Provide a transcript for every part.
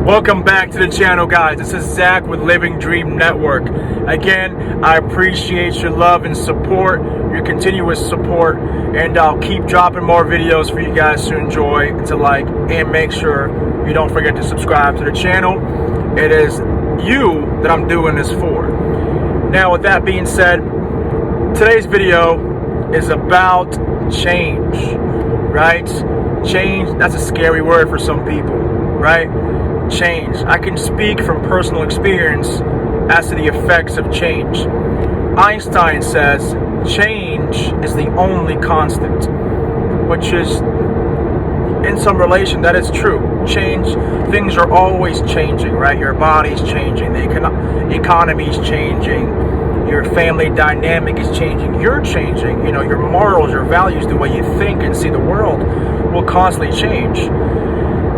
Welcome back to the channel, guys. This is Zach with Living Dream Network. Again, I appreciate your love and support, your continuous support, and I'll keep dropping more videos for you guys to enjoy, to like, and make sure you don't forget to subscribe to the channel. It is you that I'm doing this for. Now, with that being said, today's video is about change, right? Change, that's a scary word for some people, right? Change. I can speak from personal experience as to the effects of change. Einstein says change is the only constant, which is in some relation that is true. Change, things are always changing, right? Your body's changing, the economy's changing, your family dynamic is changing, you're changing, your morals, your values, the way you think and see the world will constantly change.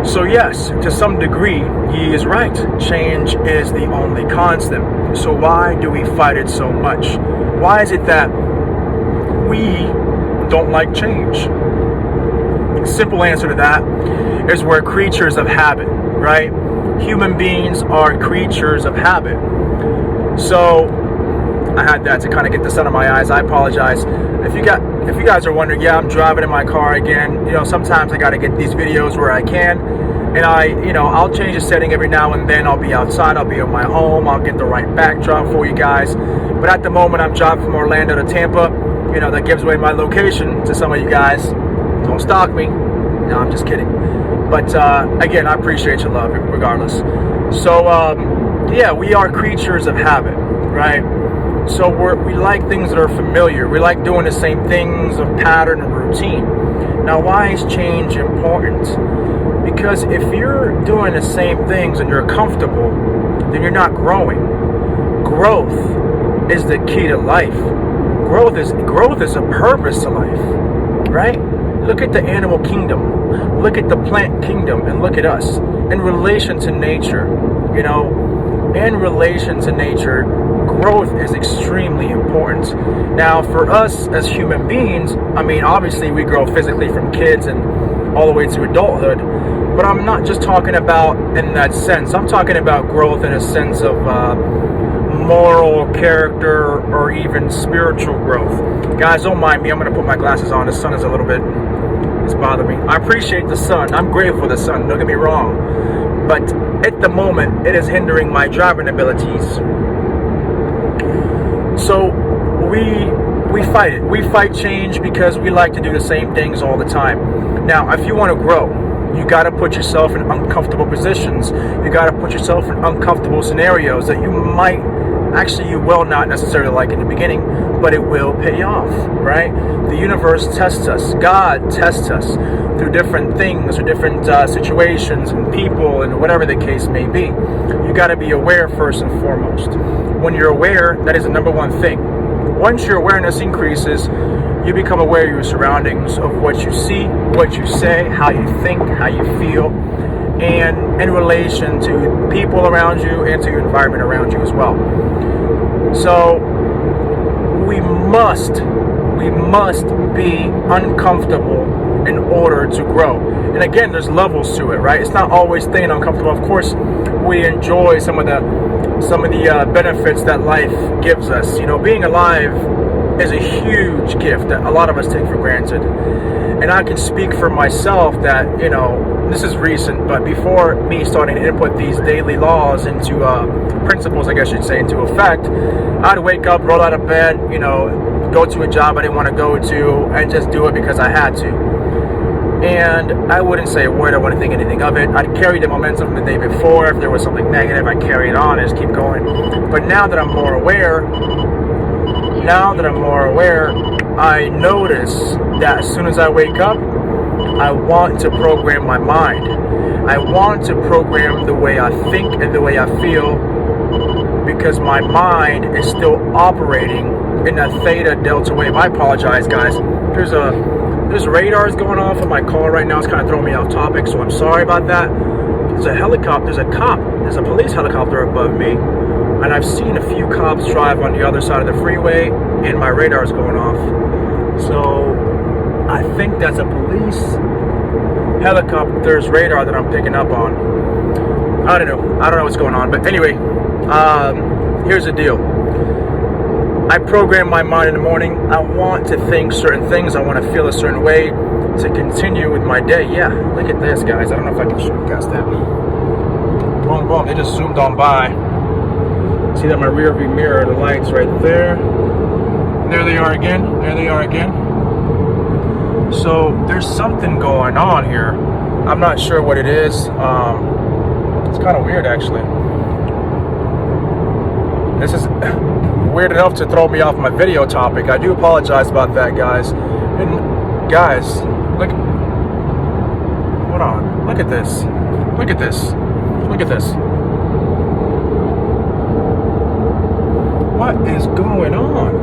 So yes, to some degree, he is right. Change is the only constant. So why do we fight it so much? Why is it that we don't like change? Simple answer to that is we're creatures of habit, right? Human beings are creatures of habit. So I had that to kind of get this out of my eyes. I apologize. If you guys are wondering, yeah, I'm driving in my car again. Sometimes I got to get these videos where I can, and I'll change the setting every now and then. I'll be outside, I'll be at my home, I'll get the right backdrop for you guys. But at the moment, I'm driving from Orlando to Tampa. That gives away my location to some of you guys. Don't stalk me. No, I'm just kidding. But again, I appreciate your love regardless. So yeah, we are creatures of habit, right? So we like things that are familiar. We like doing the same things of pattern and routine. Now, why is change important? Because if you're doing the same things and you're comfortable, then you're not growing. Growth is the key to life. Growth is a purpose to life, right? Look at the animal kingdom. Look at the plant kingdom, and look at us in relation to nature. In relation to nature, growth is extremely important. Now, for us as human beings, obviously we grow physically from kids and all the way to adulthood, but I'm not just talking about in that sense. I'm talking about growth in a sense of moral character or even spiritual growth. Guys, don't mind me. I'm going to put my glasses on. The sun is it's bothering me. I appreciate the sun. I'm grateful for the sun. Don't get me wrong. But at the moment, it is hindering my driving abilities. So we fight it. We fight change because we like to do the same things all the time. Now, if you want to grow, you got to put yourself in uncomfortable positions. You got to put yourself in uncomfortable scenarios that you will not necessarily like in the beginning, but it will pay off, right? The universe tests us. God tests us through different things or different situations and people and whatever the case may be. You got to be aware first and foremost. When you're aware, that is the number one thing. Once your awareness increases, you become aware of your surroundings, of what you see, what you say, how you think, how you feel, and in relation to people around you and to your environment around you as well. So we must be uncomfortable in order to grow. And again, there's levels to it, right? It's not always staying uncomfortable. Of course, we enjoy some of the benefits that life gives us. Being alive is a huge gift that a lot of us take for granted. And I can speak for myself that, this is recent, but before me starting to input these daily laws into principles, I guess you'd say, into effect, I'd wake up, roll out of bed, go to a job I didn't want to go to, and just do it because I had to. And I wouldn't say a word, I wouldn't think anything of it. I'd carry the momentum from the day before. If there was something negative, I'd carry it on and just keep going. But now that I'm more aware, I notice that as soon as I wake up, I want to program my mind. I want to program the way I think and the way I feel, because my mind is still operating in a theta delta wave. I apologize, guys. There's radars going off in my car right now. It's kind of throwing me off topic, so I'm sorry about that. There's a police helicopter above me, and I've seen a few cops drive on the other side of the freeway, and my radar's going off. So I think that's a police helicopter's radar that I'm picking up on. I don't know what's going on. But anyway, here's the deal. I program my mind in the morning. I want to think certain things. I want to feel a certain way to continue with my day. Yeah, look at this, guys. I don't know if I can show you guys that. Boom, boom. They just zoomed on by. See that my rear view mirror, the lights right there. There they are again. There they are again. So there's something going on here. I'm not sure what it is. It's kind of weird, actually. This is weird enough to throw me off my video topic. I do apologize about that, guys. And guys, look. Hold on. Look at this. Look at this. Look at this. What is going on?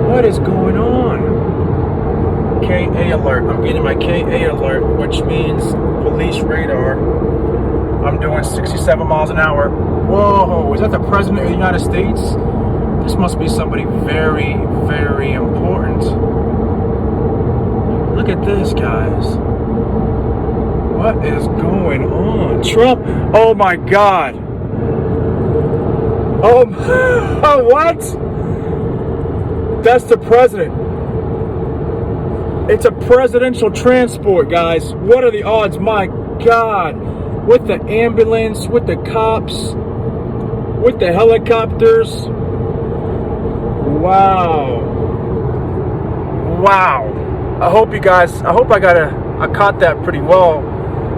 What is going on? KA alert. I'm getting my KA alert, which means police radar. I'm doing 67 miles an hour. Whoa, is that the President of the United States? This must be somebody very, very important. Look at this, guys. What is going on? Trump, oh my God. Oh, what? That's the president. It's a presidential transport, guys. What are the odds? My God. With the ambulance, with the cops, with the helicopters. Wow. Wow. I hope I caught that pretty well.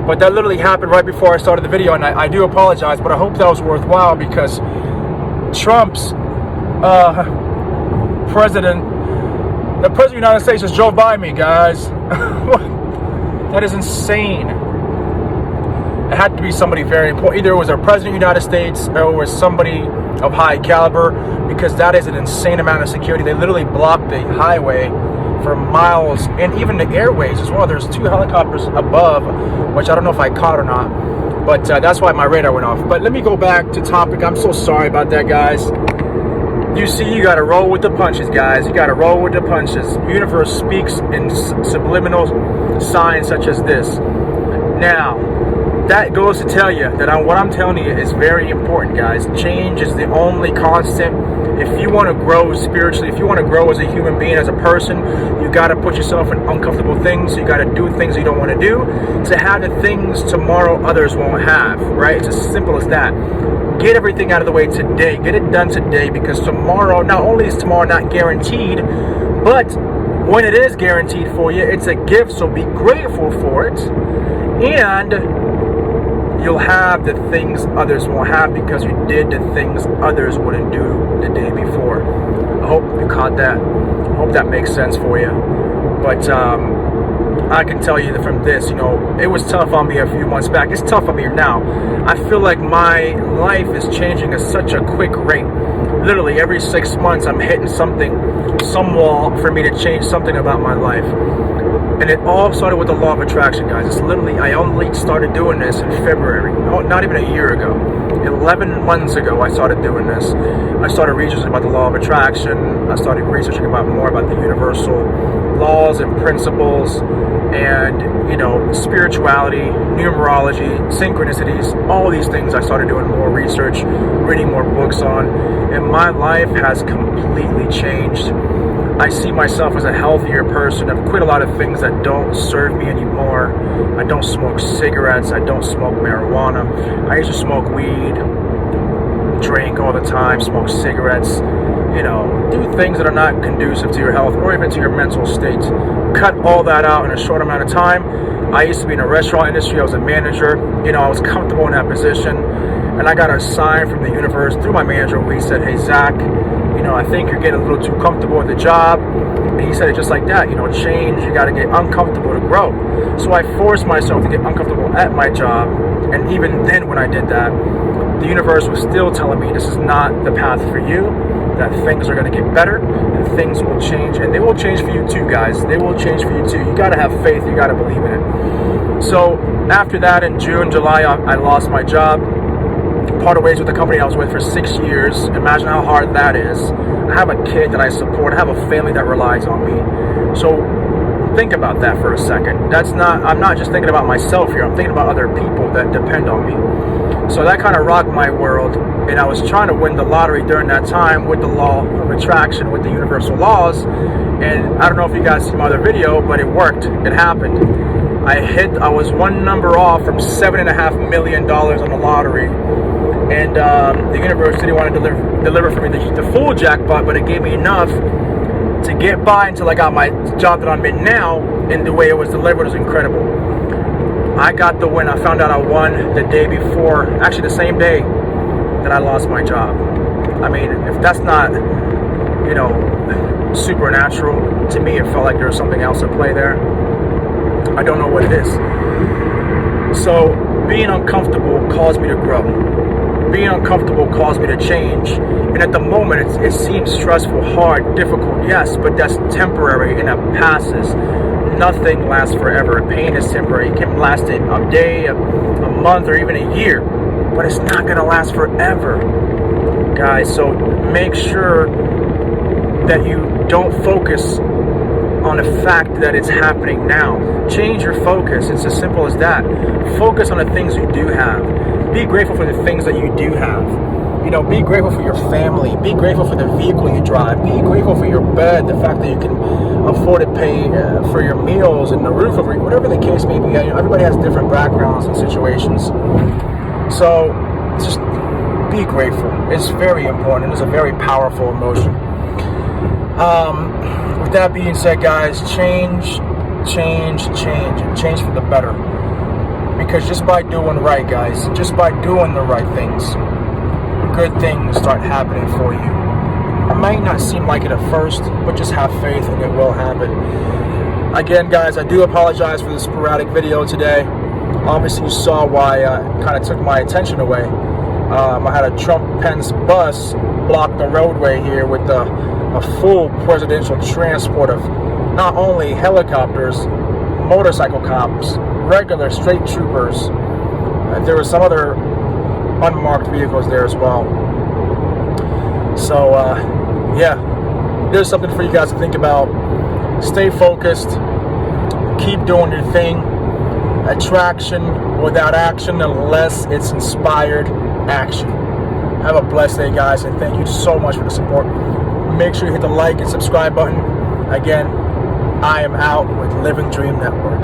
But that literally happened right before I started the video, and I do apologize, but I hope that was worthwhile because Trump's president, the president of the United States just drove by me, guys. That is insane. It had to be somebody very important. Either it was a president of the United States or it was somebody of high caliber, because that is an insane amount of security. They literally blocked the highway for miles, and even the airways as well. There's 2 helicopters above, which I don't know if I caught or not, but that's why my radar went off. But let me go back to topic. I'm so sorry about that, guys. You see, you got to roll with the punches, guys. You got to roll with the punches. The universe speaks in subliminal signs such as this. Now, that goes to tell you that what I'm telling you is very important, guys. Change is the only constant. If you want to grow spiritually, if you want to grow as a human being, as a person, you got to put yourself in uncomfortable things. You got to do things you don't want to do to have the things tomorrow others won't have, right? It's as simple as that. Get everything out of the way today. Get it done today, because tomorrow, not only is tomorrow not guaranteed, but when it is guaranteed for you, it's a gift, so be grateful for it. And you'll have the things others won't have because you did the things others wouldn't do the day before. I hope you caught that. I hope that makes sense for you. But I can tell you that from this, it was tough on me a few months back. It's tough on me now. I feel like my life is changing at such a quick rate. Literally every 6 months I'm hitting some wall for me to change something about my life. And it all started with the law of attraction, guys. It's literally, I only started doing this in February, not even a year ago. 11 months ago, I started doing this. I started researching about the law of attraction. I started researching more about the universal laws and principles and, spirituality, numerology, synchronicities, all these things I started doing more research, reading more books on. And my life has completely changed. I see myself as a healthier person. I've quit a lot of things that don't serve me anymore. I don't smoke cigarettes. I don't smoke marijuana. I used to smoke weed, drink all the time, smoke cigarettes, do things that are not conducive to your health or even to your mental state. Cut all that out in a short amount of time. I used to be in the restaurant industry. I was a manager. I was comfortable in that position. And I got a sign from the universe through my manager where he said, "Hey, Zach, I think you're getting a little too comfortable at the job." And he said it just like that, change, you got to get uncomfortable to grow. So I forced myself to get uncomfortable at my job. And even then when I did that, the universe was still telling me this is not the path for you, that things are going to get better and things will change. And they will change for you too, guys. They will change for you too. You got to have faith. You got to believe in it. So after that, in June, July, I lost my job. Parted ways with the company I was with for 6 years. Imagine how hard that is. I have a kid that I support. I have a family that relies on me. So Think about that for a second. I'm not just thinking about myself here. I'm thinking about other people that depend on me. So that kind of rocked my world. And I was trying to win the lottery during that time with the law of attraction, with the universal laws. And I don't know if you guys see my other video, but it worked. It happened. I was one number off from $7.5 million on the lottery. And the universe didn't want to deliver for me the full jackpot, but it gave me enough to get by until I got my job that I'm in now, and the way it was delivered was incredible. I got the win. I found out I won the day before, actually the same day that I lost my job. I mean, if that's not, supernatural, to me it felt like there was something else at play there. I don't know what it is. So being uncomfortable caused me to grow. Being uncomfortable caused me to change. And at the moment, it seems stressful, hard, difficult, yes, but that's temporary and it passes. Nothing lasts forever. Pain is temporary. It can last a day, a month, or even a year, but it's not going to last forever, guys. So make sure that you don't focus on the fact that it's happening now. Change your focus. It's as simple as that. Focus on the things you do have. Be grateful for the things that you do have. Be grateful for your family. Be grateful for the vehicle you drive. Be grateful for your bed, the fact that you can afford to pay for your meals and the roof over you, whatever the case may be. Everybody has different backgrounds and situations. So just be grateful. It's very important. It's a very powerful emotion. With that being said, guys, change for the better. Because just by doing right, guys, just by doing the right things, good things start happening for you. It might not seem like it at first, but just have faith and it will happen. Again, guys, I do apologize for the sporadic video today. Obviously, you saw why it kind of took my attention away. I had a Trump-Pence bus block the roadway here with a full presidential transport of not only helicopters, motorcycle cops, regular straight troopers. There were some other unmarked vehicles there as well. So yeah, there's something for you guys to think about. Stay focused, keep doing your thing. Attraction without action, unless it's inspired action. Have a blessed day, guys, and thank you so much for the support. Make sure you hit the like and subscribe button. Again, I am out with Living Dream Network.